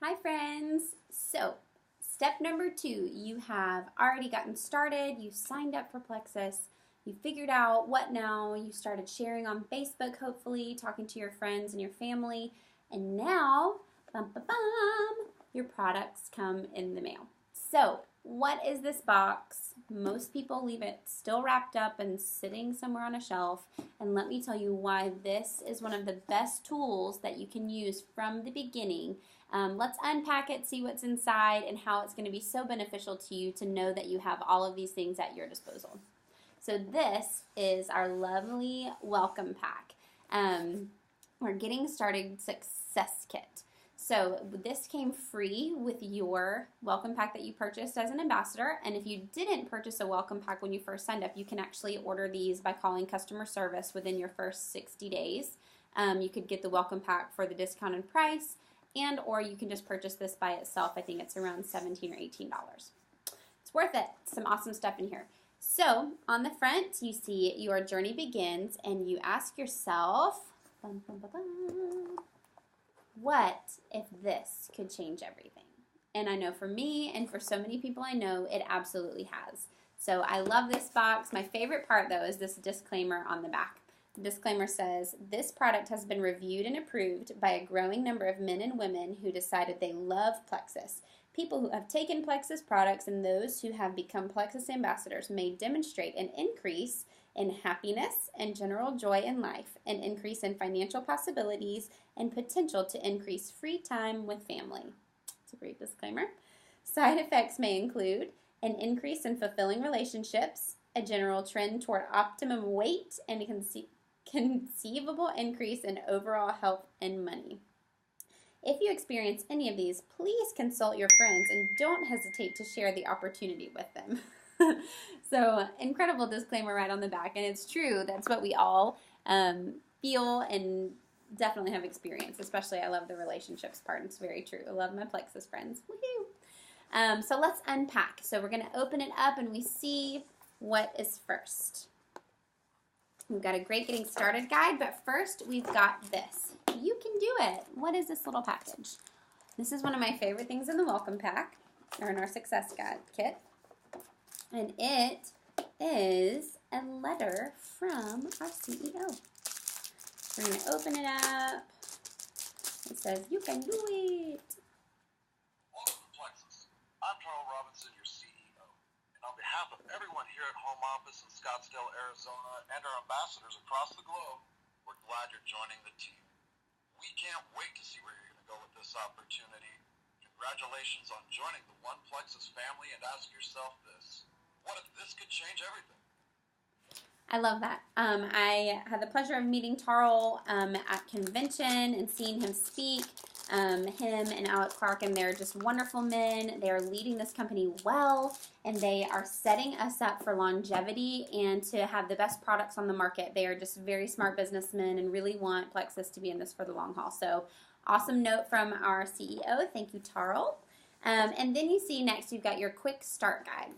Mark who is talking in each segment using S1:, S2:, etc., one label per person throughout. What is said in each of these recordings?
S1: Hi friends! So, step number 2, you have already gotten started, you signed up for Plexus, you figured out what now, you started sharing on Facebook hopefully, talking to your friends and your family, and now, bum, bum, bum, your products come in the mail. So, what is this box? Most people leave it still wrapped up and sitting somewhere on a shelf, and let me tell you why this is one of the best tools that you can use from the beginning. Let's unpack it, see what's inside, and how it's going to be so beneficial to you to know that you have all of these things at your disposal. So this is our lovely welcome pack. We're getting started success kit. So this came free with your welcome pack that you purchased as an ambassador, and if you didn't purchase a welcome pack when you first signed up, you can actually order these by calling customer service within your first 60 days. You could get the welcome pack for the discounted price, and or you can just purchase this by itself. I think it's around $17 or $18. It's worth it. Some awesome stuff in here. So on the front, you see your journey begins, and you ask yourself, bum, bum, bum, bum, what if this could change everything? And I know for me and for so many people I know, it absolutely has. So I love this box. My favorite part, though, is this disclaimer on the back. The disclaimer says, this product has been reviewed and approved by a growing number of men and women who decided they love Plexus. People who have taken Plexus products and those who have become Plexus ambassadors may demonstrate an increase in happiness and general joy in life, an increase in financial possibilities, and potential to increase free time with family. It's a great disclaimer. Side effects may include an increase in fulfilling relationships, a general trend toward optimum weight, and a conceivable increase in overall health and money. If you experience any of these, please consult your friends and don't hesitate to share the opportunity with them. So, incredible disclaimer right on the back, and it's true. That's what we all feel and definitely have experienced. Especially, I love the relationships part. It's very true. I love my Plexus friends. Woohoo! So let's unpack. So we're going to open it up, and we see what is first. We've got a great getting started guide, but first we've got this. You can do it. What is this little package? This is one of my favorite things in the welcome pack, or in our success guide kit. And it is a letter from our CEO. We're going to open it up. It says, you can do it.
S2: Welcome to Plexus. I'm Charles Robinson, your CEO. And on behalf of everyone here at home office in Scottsdale, Arizona, and our ambassadors across the globe, we're glad you're joining the team. We can't wait to see where you're going to go with this opportunity. Congratulations on joining the One Plexus family, and ask yourself this. What if this could change everything?
S1: I love that. I had the pleasure of meeting Tarl at convention and seeing him speak. Him and Alec Clark, and they're just wonderful men. They are leading this company well, and they are setting us up for longevity and to have the best products on the market. They are just very smart businessmen and really want Plexus to be in this for the long haul. So awesome note from our CEO. Thank you, Tarl. And then you see next you've got your quick start guide.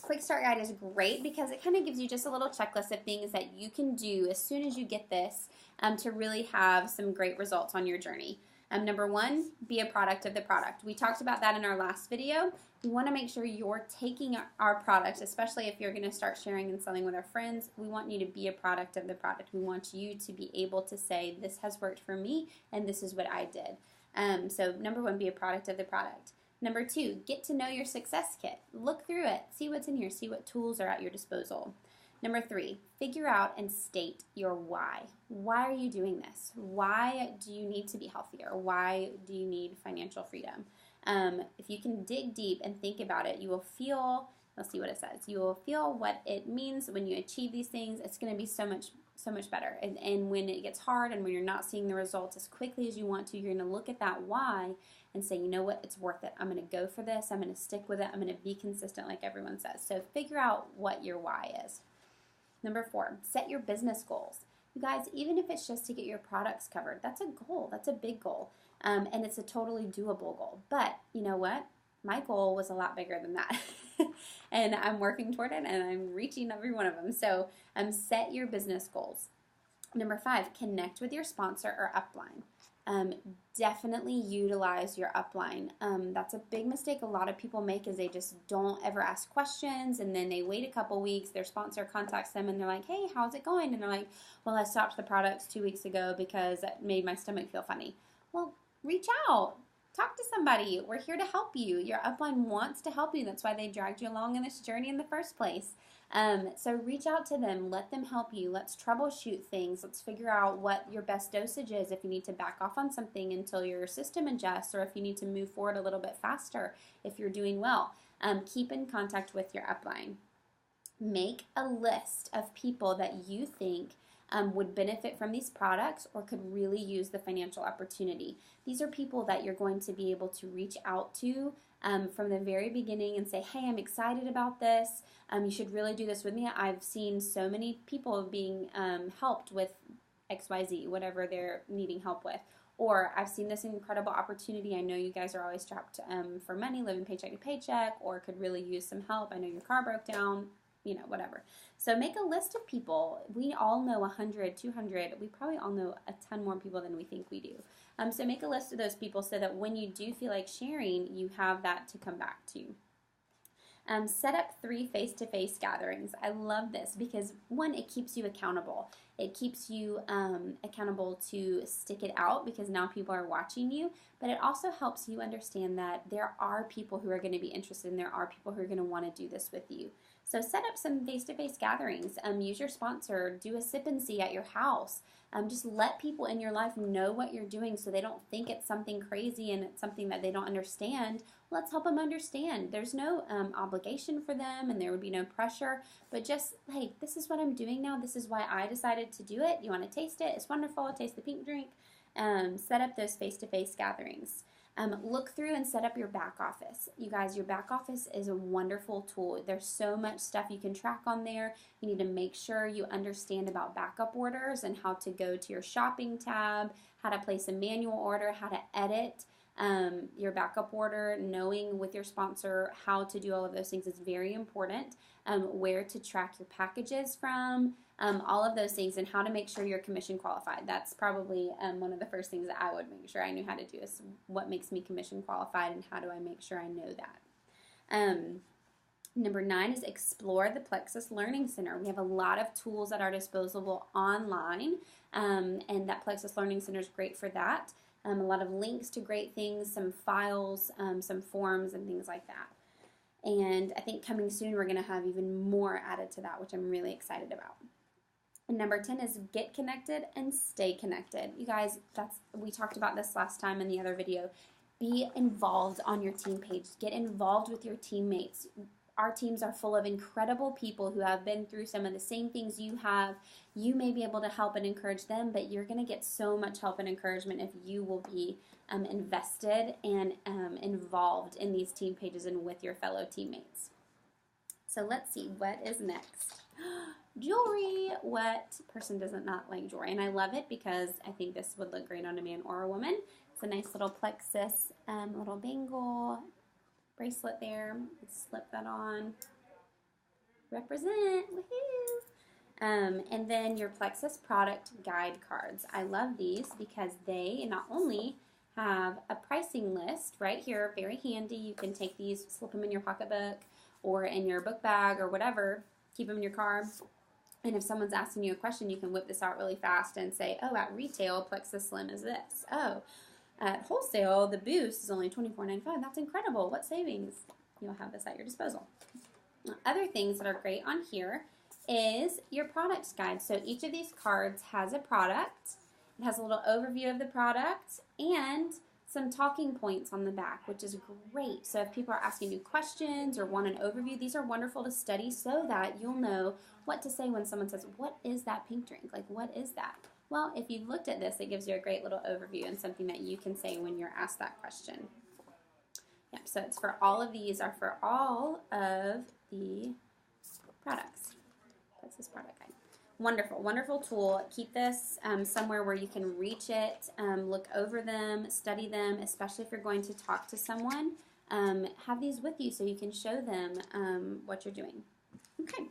S1: Quick Start Guide is great because it kind of gives you just a little checklist of things that you can do as soon as you get this to really have some great results on your journey. Number 1, be a product of the product. We talked about that in our last video. We want to make sure you're taking our product, especially if you're going to start sharing and selling with our friends. We want you to be a product of the product. We want you to be able to say, this has worked for me and this is what I did. So number 1, be a product of the product. Number 2, get to know your success kit. Look through it. See what's in here. See what tools are at your disposal. Number 3, figure out and state your why. Why are you doing this? Why do you need to be healthier? Why do you need financial freedom? If you can dig deep and think about it, you will feel, let's see what it says, you will feel what it means when you achieve these things. It's going to be so much better. And when it gets hard and when you're not seeing the results as quickly as you want to, you're going to look at that why and say, you know what, it's worth it. I'm going to go for this. I'm going to stick with it. I'm going to be consistent like everyone says. So figure out what your why is. Number 4, set your business goals. You guys, even if it's just to get your products covered, that's a goal. That's a big goal. And it's a totally doable goal. But you know what? My goal was a lot bigger than that. And I'm working toward it, and I'm reaching every one of them. So set your business goals. Number 5, connect with your sponsor or upline. definitely utilize your upline. That's a big mistake a lot of people make, is they just don't ever ask questions, and then they wait a couple weeks, their sponsor contacts them and they're like, hey, how's it going? And they're like, well, I stopped the products 2 weeks ago because it made my stomach feel funny. Well, reach out. Talk to somebody. We're here to help you. Your upline wants to help you. That's why they dragged you along in this journey in the first place. So reach out to them. Let them help you. Let's troubleshoot things. Let's figure out what your best dosage is. If you need to back off on something until your system adjusts, or if you need to move forward a little bit faster if you're doing well. Keep in contact with your upline. Make a list of people that you think would benefit from these products or could really use the financial opportunity. These are people that you're going to be able to reach out to from the very beginning and say, hey, I'm excited about this. You should really do this with me. I've seen so many people being helped with XYZ, whatever they're needing help with. Or I've seen this incredible opportunity. I know you guys are always strapped for money, living paycheck to paycheck, or could really use some help. I know your car broke down, whatever. So make a list of people. We all know 100, 200. We probably all know a ton more people than we think we do. So make a list of those people so that when you do feel like sharing, you have that to come back to. Set up 3 face-to-face gatherings. I love this because, one, it keeps you accountable. It keeps you accountable to stick it out because now people are watching you, but it also helps you understand that there are people who are going to be interested and there are people who are going to want to do this with you. So set up some face-to-face gatherings. Use your sponsor. Do a sip and see at your house. Just let people in your life know what you're doing so they don't think it's something crazy and it's something that they don't understand. Let's help them understand. There's no obligation for them and there would be no pressure, but just, hey, this is what I'm doing now. This is why I decided to do it. You want to taste it? It's wonderful. Taste the pink drink. Set up those face-to-face gatherings. Look through and set up your back office. You guys, your back office is a wonderful tool. There's so much stuff you can track on there. You need to make sure you understand about backup orders and how to go to your shopping tab, how to place a manual order, how to edit your backup order. Knowing with your sponsor how to do all of those things is very important. Where to track your packages from, all of those things, and how to make sure you're commission qualified. That's probably one of the first things that I would make sure I knew how to do is what makes me commission qualified and how do I make sure I know that. Number 9 is explore the Plexus Learning Center. We have a lot of tools at our disposal online, and that Plexus Learning Center is great for that. A lot of links to great things, some files, some forms, and things like that. And I think coming soon we're going to have even more added to that, which I'm really excited about. And number 10 is get connected and stay connected. You guys, we talked about this last time in the other video. Be involved on your team page. Get involved with your teammates. Our teams are full of incredible people who have been through some of the same things you have. You may be able to help and encourage them, but you're going to get so much help and encouragement if you will be invested and involved in these team pages and with your fellow teammates. So let's see, what is next? Jewelry. What person doesn't not like jewelry? And I love it because I think this would look great on a man or a woman. It's a nice little Plexus little bangle bracelet there. Let's slip that on. Represent. Woohoo! And then your Plexus product guide cards. I love these because they not only have a pricing list right here, very handy. You can take these, slip them in your pocketbook or in your book bag or whatever. Keep them in your car. And if someone's asking you a question, you can whip this out really fast and say, oh, at retail, Plexus Slim is this. Oh, at wholesale, the Boost is only $24.95. That's incredible. What savings? You'll have this at your disposal. Other things that are great on here is your products guide. So each of these cards has a product. It has a little overview of the product and some talking points on the back, which is great. So if people are asking you questions or want an overview, these are wonderful to study so that you'll know what to say when someone says, what is that pink drink? Like, what is that? Well, if you've looked at this, it gives you a great little overview and something that you can say when you're asked that question. Yep, so it's for all of these are for all of the products. That's this product guide. Wonderful, wonderful tool. Keep this somewhere where you can reach it, look over them, study them, especially if you're going to talk to someone. Have these with you so you can show them what you're doing. Okay.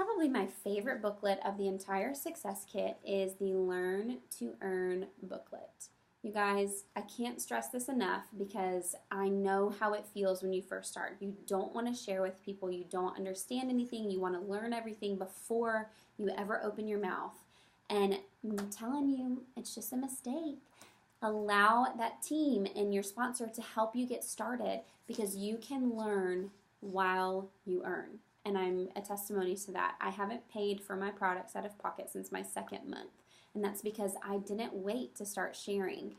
S1: probably my favorite booklet of the entire Success Kit is the Learn to Earn booklet. You guys, I can't stress this enough because I know how it feels when you first start. You don't want to share with people. You don't understand anything. You want to learn everything before you ever open your mouth. And I'm telling you, it's just a mistake. Allow that team and your sponsor to help you get started because you can learn while you earn. And I'm a testimony to that. I haven't paid for my products out of pocket since my second month. And that's because I didn't wait to start sharing.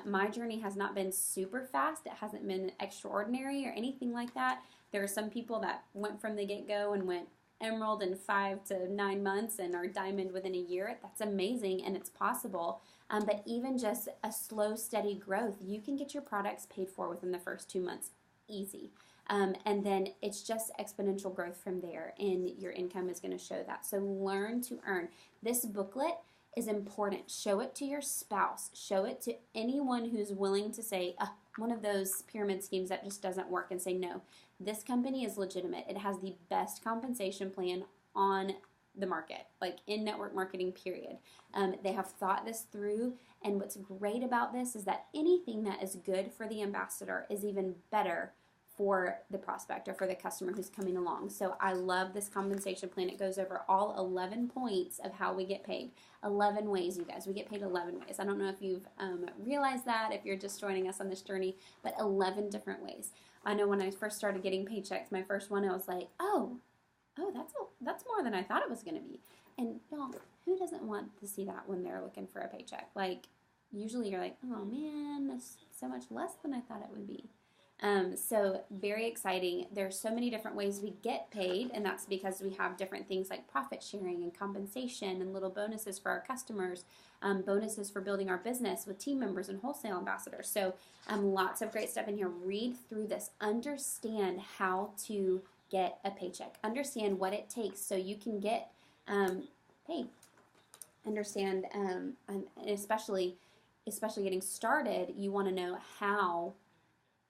S1: My journey has not been super fast. It hasn't been extraordinary or anything like that. There are some people that went from the get-go and went emerald in 5 to 9 months and are diamond within a year. That's amazing and it's possible. But even just a slow, steady growth, you can get your products paid for within the first 2 months. Easy. And then it's just exponential growth from there, and your income is going to show that. So learn to earn. This booklet is important. Show it to your spouse. Show it to anyone who's willing to say, one of those pyramid schemes that just doesn't work, and say, no, this company is legitimate. It has the best compensation plan on the market, like in network marketing, period. They have thought this through, and what's great about this is that anything that is good for the ambassador is even better for the prospect or for the customer who's coming along. So I love this compensation plan. It goes over all 11 points of how we get paid. 11 ways, you guys. We get paid 11 ways. I don't know if you've realized that, if you're just joining us on this journey, but 11 different ways. I know when I first started getting paychecks, my first one, I was like, oh, that's more than I thought it was going to be. And y'all, who doesn't want to see that when they're looking for a paycheck? Like, usually you're like, oh man, that's so much less than I thought it would be. So very exciting. There's so many different ways we get paid, and that's because we have different things like profit sharing and compensation and little bonuses for our customers, bonuses for building our business with team members and wholesale ambassadors. So lots of great stuff in here. Read through this. Understand how to get a paycheck. Understand what it takes so you can get paid. Understand, and especially getting started, you want to know how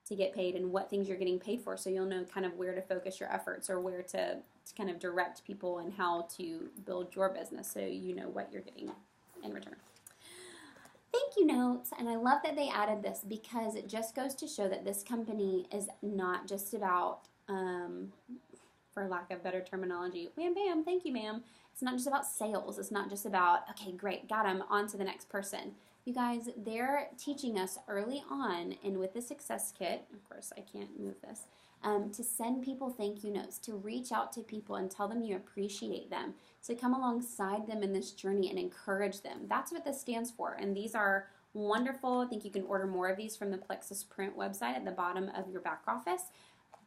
S1: to get paid and what things you're getting paid for, so you'll know kind of where to focus your efforts or where to kind of direct people and how to build your business so you know what you're getting in return. Thank you notes, and I love that they added this because it just goes to show that this company is not just about, for lack of better terminology, wham bam, thank you ma'am. It's not just about sales. It's not just about, okay, great, got him, on to the next person. You guys, they're teaching us early on, and with the Success Kit, of course I can't move this, to send people thank you notes, to reach out to people and tell them you appreciate them, to come alongside them in this journey and encourage them. That's what this stands for, and these are wonderful. I think you can order more of these from the Plexus print website at the bottom of your back office.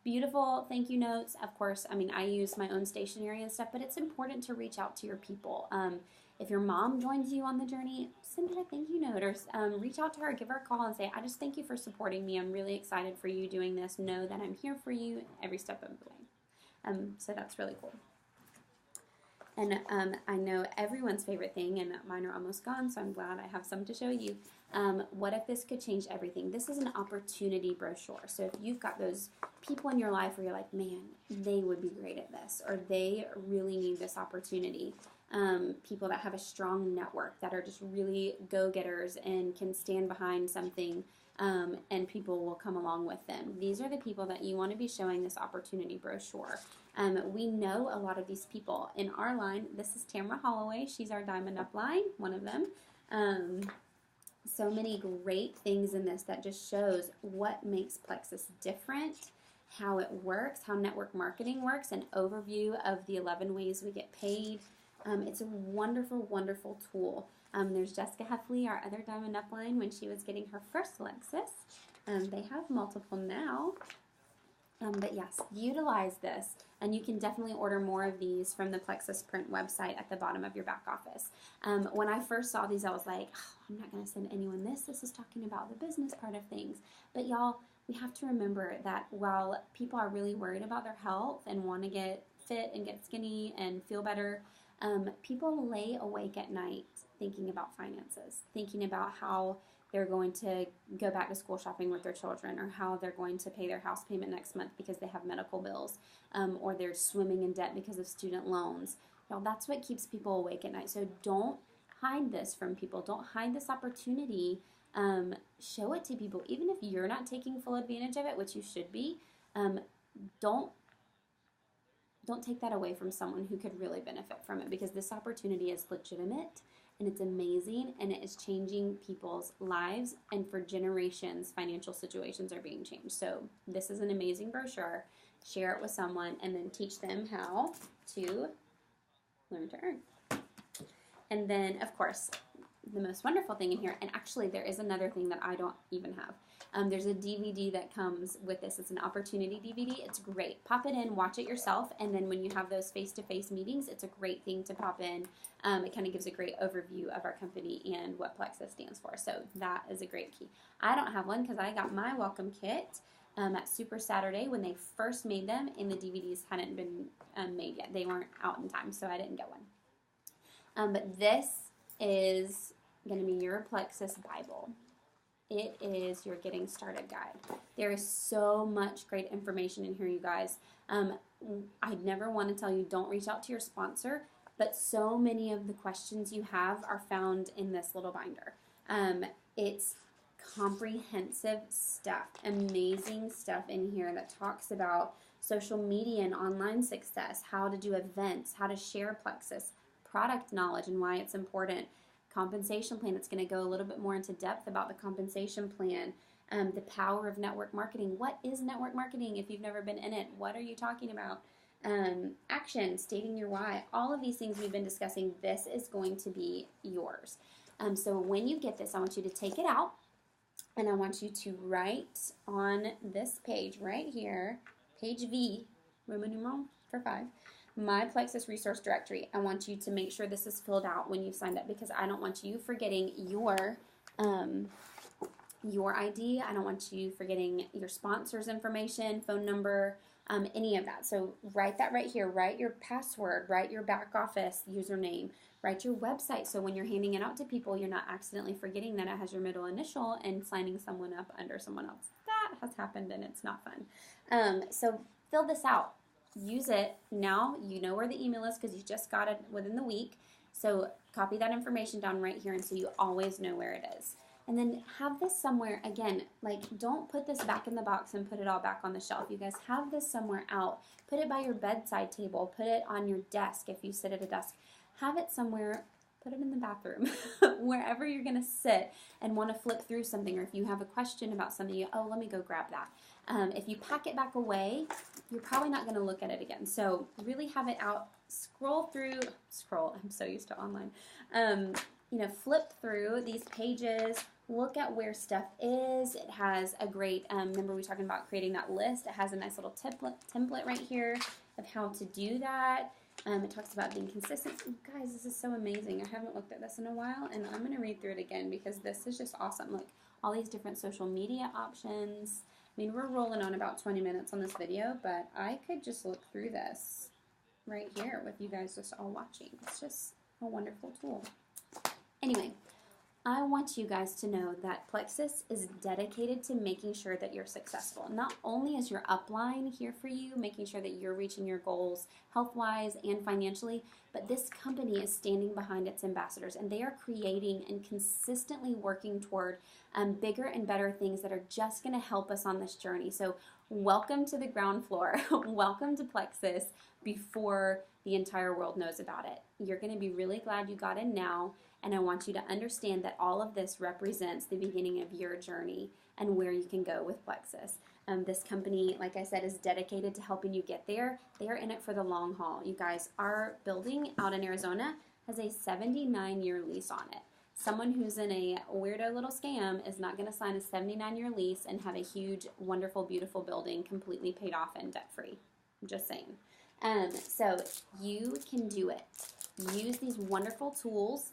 S1: Beautiful thank you notes. Of course, I mean, I use my own stationery and stuff, but it's important to reach out to your people. If your mom joins you on the journey, send her a thank you note, or reach out to her, give her a call and say, I just thank you for supporting me. I'm really excited for you doing this. Know that I'm here for you every step of the way. So that's really cool. And I know everyone's favorite thing, and mine are almost gone, so I'm glad I have some to show you. What if this could change everything? This is an opportunity brochure. So if you've got those people in your life where you're like, man, they would be great at this, or they really need this opportunity. People that have a strong network, that are just really go-getters and can stand behind something, and people will come along with them. These are the people that you want to be showing this opportunity brochure. We know a lot of these people. In our line, this is Tamara Holloway. She's our Diamond Upline, one of them. So many great things in this that just shows what makes Plexus different, how it works, how network marketing works, an overview of the 11 ways we get paid. It's a wonderful, wonderful tool. There's Jessica Heffley, our other Diamond Upline, when she was getting her first Lexus. They have multiple now. But yes, utilize this, and you can definitely order more of these from the Plexus print website at the bottom of your back office. When I first saw these, I was like, oh, I'm not going to send anyone this. This is talking about the business part of things. But y'all, we have to remember that while people are really worried about their health and want to get fit and get skinny and feel better, people lay awake at night thinking about finances, thinking about how they're going to go back to school shopping with their children, or how they're going to pay their house payment next month because they have medical bills, or they're swimming in debt because of student loans. Y'all, that's what keeps people awake at night. So don't hide this from people. Don't hide this opportunity. Show it to people. Even if you're not taking full advantage of it, which you should be, don't take that away from someone who could really benefit from it, because this opportunity is legitimate and it's amazing, and it is changing people's lives, and for generations financial situations are being changed. So this is an amazing brochure. Share it with someone and then teach them how to learn to earn. And then, of course, the most wonderful thing in here, and actually there is another thing that I don't even have. There's a DVD that comes with this. It's an opportunity DVD. It's great. Pop it in, watch it yourself, and then when you have those face-to-face meetings, it's a great thing to pop in. It kind of gives a great overview of our company and what Plexus stands for. So that is a great key. I don't have one because I got my welcome kit at Super Saturday when they first made them, and the DVDs hadn't been made yet. They weren't out in time, so I didn't get one. But this is going to be your Plexus Bible. It is your getting started guide. There is so much great information in here, you guys. I'd never want to tell you don't reach out to your sponsor, but so many of the questions you have are found in this little binder. It's comprehensive stuff, amazing stuff in here that talks about social media and online success, how to do events, how to share Plexus, product knowledge and why it's important, compensation plan. It's going to go a little bit more into depth about the compensation plan, the power of network marketing. What is network marketing if you've never been in it? What are you talking about? Action, stating your why. All of these things we've been discussing, this is going to be yours. So when you get this, I want you to take it out, and I want you to write on this page right here, page V, Roman numeral for 5, my Plexus resource directory. I want you to make sure this is filled out when you've signed up, because I don't want you forgetting your ID. I don't want you forgetting your sponsor's information, phone number, any of that. So write that right here. Write your password. Write your back office username. Write your website, so when you're handing it out to people, you're not accidentally forgetting that it has your middle initial and signing someone up under someone else. That has happened, and it's not fun. So fill this out. Use it. Now you know where the email is because you just got it within the week. So copy that information down right here, and so you always know where it is. And then have this somewhere, again, like don't put this back in the box and put it all back on the shelf. You guys have this somewhere out. Put it by your bedside table. Put it on your desk if you sit at a desk. Have it somewhere. Put it in the bathroom, wherever you're going to sit and want to flip through something, or if you have a question about something, let me go grab that. If you pack it back away, you're probably not going to look at it again. So really have it out. Scroll, I'm so used to online. Flip through these pages, look at where stuff is. It has a great, remember we were talking about creating that list. It has a nice little template right here of how to do that. It talks about being consistent. Guys, this is so amazing. I haven't looked at this in a while, and I'm going to read through it again because this is just awesome. Look, all these different social media options. I mean, we're rolling on about 20 minutes on this video, but I could just look through this right here with you guys just all watching. It's just a wonderful tool. Anyway, I want you guys to know that Plexus is dedicated to making sure that you're successful. Not only is your upline here for you, making sure that you're reaching your goals health-wise and financially, but this company is standing behind its ambassadors, and they are creating and consistently working toward bigger and better things that are just going to help us on this journey. So welcome to the ground floor. Welcome to Plexus before the entire world knows about it. You're going to be really glad you got in now. And I want you to understand that all of this represents the beginning of your journey and where you can go with Plexus. This company, like I said, is dedicated to helping you get there. They are in it for the long haul. You guys, our building out in Arizona has a 79-year lease on it. Someone who's in a weirdo little scam is not going to sign a 79-year lease and have a huge, wonderful, beautiful building completely paid off and debt-free. I'm just saying. So you can do it. Use these wonderful tools.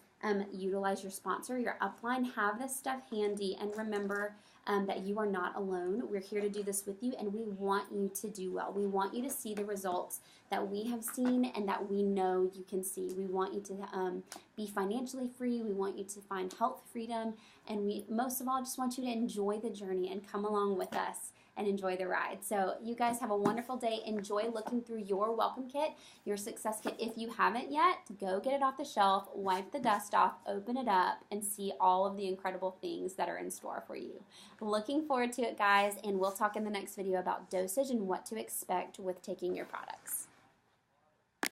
S1: Utilize your sponsor, your upline, have this stuff handy, and remember that you are not alone. We're here to do this with you, and we want you to do well. We want you to see the results that we have seen and that we know you can see. We want you to be financially free. We want you to find health freedom. And we, most of all, just want you to enjoy the journey and come along with us and enjoy the ride. So you guys have a wonderful day. Enjoy looking through your welcome kit, your success kit. If you haven't yet, go get it off the shelf, wipe the dust off, open it up, and see all of the incredible things that are in store for you. Looking forward to it, guys, and we'll talk in the next video about dosage and what to expect with taking your products.